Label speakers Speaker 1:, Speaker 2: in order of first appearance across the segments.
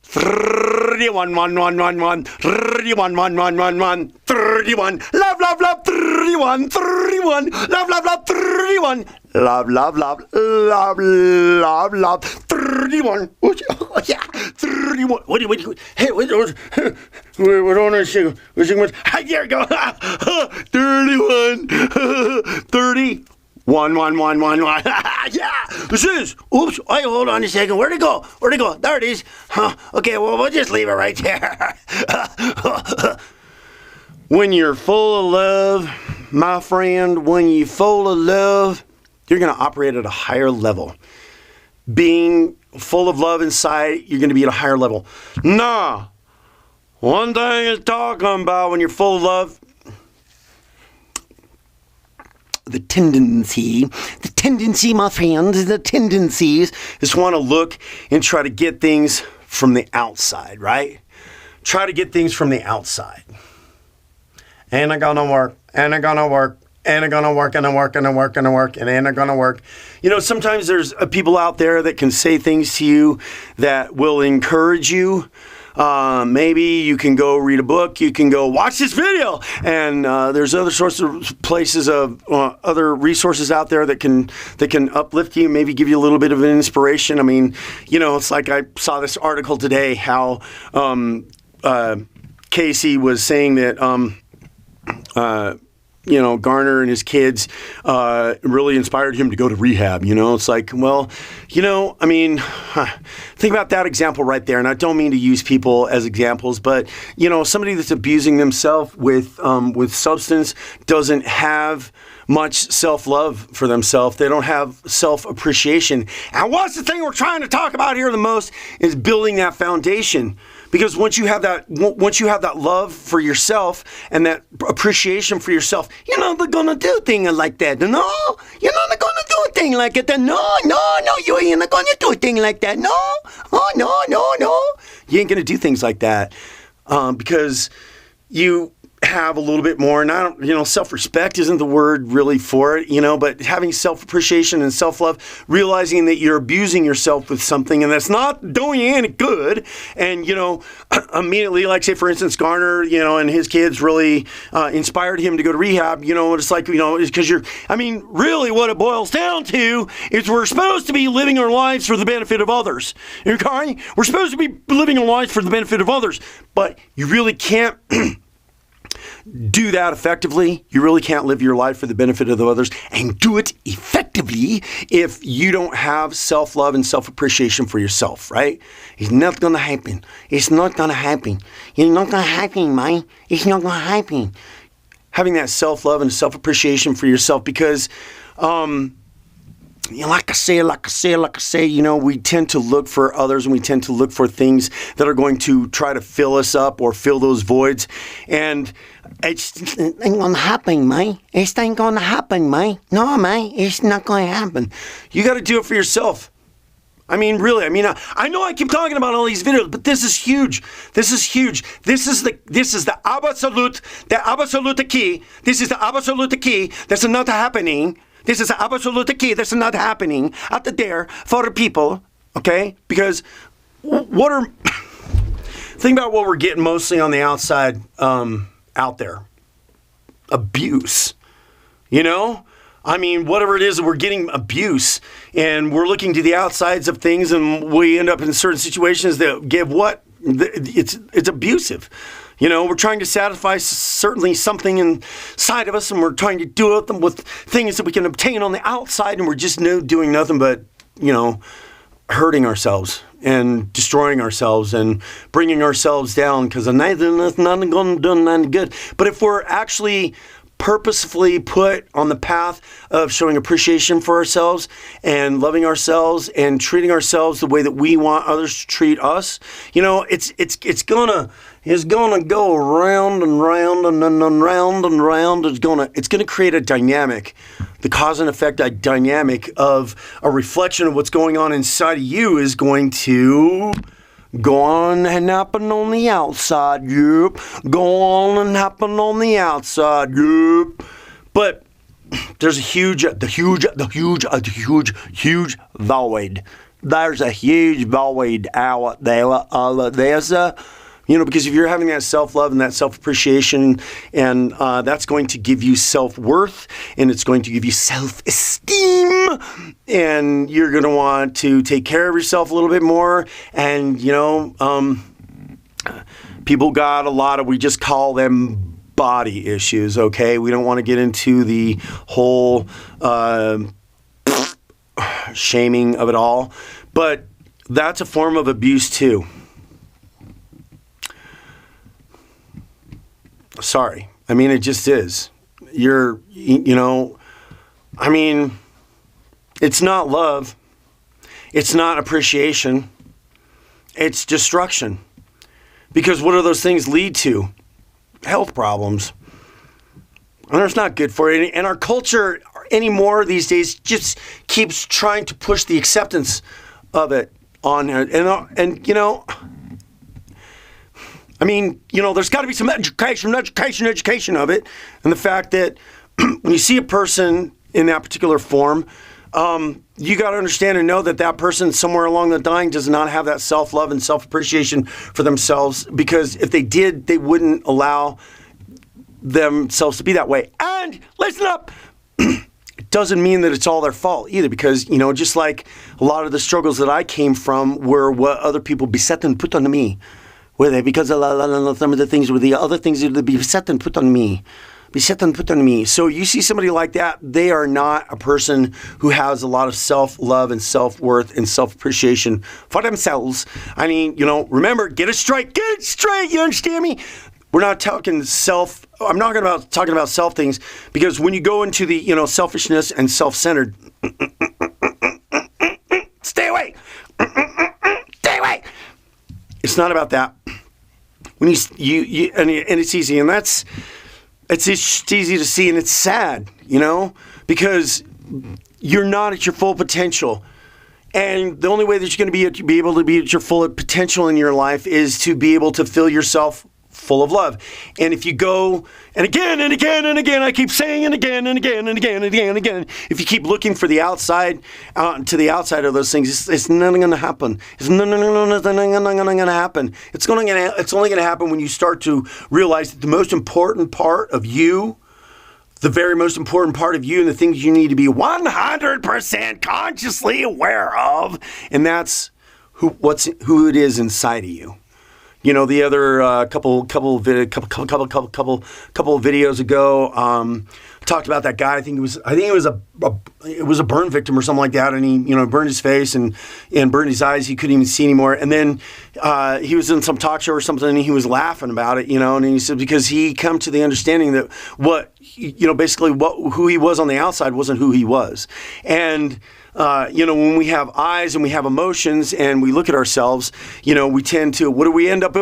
Speaker 1: 31, 1, 1, 1, 1, 31, 1, 1, 1, 1, 31, love, love, love, 31, 31, love, love, love, 31, love, love, love, love, love, love, 31, oh yeah, 31, hey, wait, on a second, there you go, 31, 30, 1, 1, 1, 1, 1. Yeah, this is. Oops. Wait, hold on a second. Where'd it go? Where'd it go? There it is. Huh. Okay, well, we'll just leave it right there. When you're full of love, my friend, when you're full of love, you're going to operate at a higher level. Being full of love inside, you're going to be at a higher level. Nah. One thing is talking about when you're full of love, the tendency, my friends, the tendencies is want to look and try to get things from the outside, right? Try to get things from the outside. Ain't it gonna work? Ain't it gonna work? Ain't it gonna work? And work and work and work and ain't it gonna work? You know, sometimes there's people out there that can say things to you that will encourage you. Maybe you can go read a book, you can go watch this video, and there's other sorts of places of other resources out there that can uplift you, maybe give you a little bit of an inspiration. I mean, you know, it's like I saw this article today how Casey was saying that you know, Garner and his kids really inspired him to go to rehab. You know, it's like, well, you know, I mean, think about that example right there. And I don't mean to use people as examples, but, you know, somebody that's abusing themselves with substance doesn't have much self-love for themselves. They don't have self-appreciation. And what's the thing we're trying to talk about here the most is building that foundation. Because once you have that love for yourself and that appreciation for yourself, you're not gonna do things like that. No, you're not gonna do a thing like that. No, you ain't gonna do a thing like that. No, oh, no. You ain't gonna do things like that because you have a little bit more, and I don't, you know, self-respect isn't the word really for it, you know, but having self-appreciation and self-love, realizing that you're abusing yourself with something and that's not doing you any good. And, you know, immediately, like say, for instance, Garner, you know, and his kids really inspired him to go to rehab. You know, it's like, you know, it's because I mean, really what it boils down to is we're supposed to be living our lives for the benefit of others. Okay? We're supposed to be living our lives for the benefit of others, but you really can't do that effectively. You really can't live your life for the benefit of the others and do it effectively if you don't have self-love and self-appreciation for yourself, right? It's not going to happen. It's not going to happen. It's not going to happen, man. It's not going to happen. Having that self-love and self-appreciation for yourself because, you know, like I say, you know, we tend to look for others and we tend to look for things that are going to try to fill us up or fill those voids. And it ain't going to happen, man. It ain't going to happen, man. No, man, it's not going to happen. You got to do it for yourself. I mean, really, I mean, I know I keep talking about all these videos, but this is huge. This is huge. This is the absolute key. This is the absolute key that's not happening. This is the absolute key that's not happening out there for the people, okay? Because think about what we're getting mostly on the outside out there. Abuse, you know? I mean, whatever it is, we're getting abuse, and we're looking to the outsides of things, and we end up in certain situations that give what? It's abusive. You know, we're trying to satisfy certainly something inside of us, and we're trying to do it with things that we can obtain on the outside, and we're just doing nothing but, you know, hurting ourselves and destroying ourselves and bringing ourselves down because nothing's not going to do nothing good. But if we're actually purposefully put on the path of showing appreciation for ourselves and loving ourselves and treating ourselves the way that we want others to treat us, you know, it's gonna go round and round and round and round. It's gonna create a dynamic, the cause and effect dynamic of a reflection of what's going on inside of you is going to go on and happen on the outside, yep. Go on and happen on the outside, yep. But there's a huge void there's a huge void out there. Because if you're having that self-love and that self-appreciation, and that's going to give you self-worth, and it's going to give you self-esteem, and you're going to want to take care of yourself a little bit more. And, people got a lot of, we just call them body issues, okay? We don't want to get into the whole shaming of it all, but that's a form of abuse too. Sorry. I mean, it just is. It's not love. It's not appreciation. It's destruction. Because what do those things lead to? Health problems. And it's not good for it. And our culture anymore these days just keeps trying to push the acceptance of it on it. There's got to be some education of it. And the fact that when you see a person in that particular form, you got to understand and know that that person somewhere along the line does not have that self-love and self-appreciation for themselves, because if they did, they wouldn't allow themselves to be that way. And listen up, it doesn't mean that it's all their fault either, because, just like a lot of the struggles that I came from were what other people beset and put on me. Were they? Because some of the things were the other things that be set and put on me. So you see somebody like that, they are not a person who has a lot of self-love and self-worth and self-appreciation for themselves. Remember, get it straight, you understand me? We're not talking I'm not talking about self things, because when you go into the, selfishness and self-centered, stay away. It's not about that. When you and it's easy, and it's just easy to see, and it's sad, because you're not at your full potential. And the only way that you're going to be able to be at your full potential in your life is to be able to fill yourself full of love. And if you go, and again, I keep saying and again, if you keep looking for the outside, to the outside of those things, it's not going to happen. It's not going to happen. It's only going to happen when you start to realize that the most important part of you, the very most important part of you, and the things you need to be 100% consciously aware of, and that's who it is inside of you. The other couple of videos ago, talked about that guy. I think it was a burn victim or something like that, and he burned his face and burned his eyes. He couldn't even see anymore. And then he was in some talk show or something, and he was laughing about it, and he said because he come to the understanding that who he was on the outside wasn't who he was. And when we have eyes and we have emotions and we look at ourselves, we tend to, what do we end up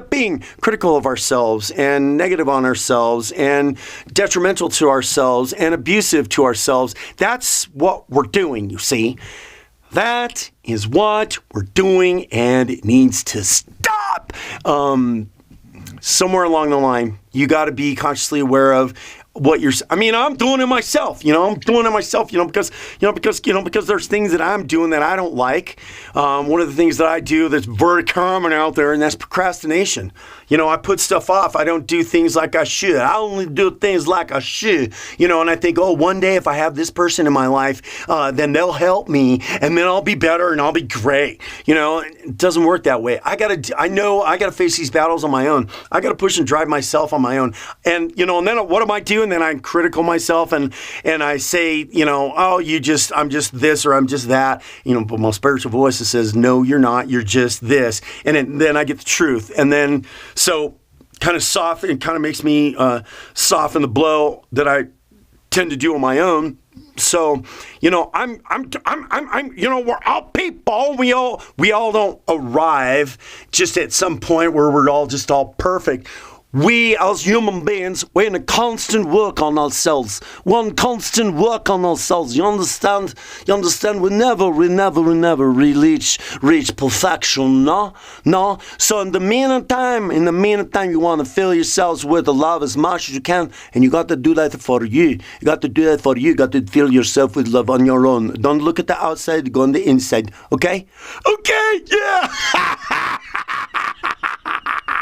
Speaker 1: being? Critical of ourselves and negative on ourselves and detrimental to ourselves and abusive to ourselves. That's what we're doing, you see. That is what we're doing, and it needs to stop. Somewhere along the line, you got to be consciously aware of what I'm doing it myself, because there's things that I'm doing that I don't like. One of the things that I do that's very common out there, and that's procrastination. I put stuff off. I don't do things like I should. I only do things like I should, and I think, one day if I have this person in my life, then they'll help me, and then I'll be better and I'll be great. It doesn't work that way. I know I got to face these battles on my own. I got to push and drive myself on my own. And, and then what am I doing? Then I'm critical myself and I say, I'm just this or I'm just that, but my spiritual voice that says, no, you're not, you're just this. And then I get the truth. And then, so kind of soft, it kind of makes me soften the blow that I tend to do on my own. So, we're all people. We all don't arrive just at some point where we're all just all perfect. We as human beings, we're in a constant work on ourselves. One constant work on ourselves. You understand? You understand? We never reach perfection, no? No? So in the meantime, you want to fill yourselves with the love as much as you can, and you got to do that for you. You got to do that for you. You got to fill yourself with love on your own. Don't look at the outside, go on the inside, okay? Okay, yeah!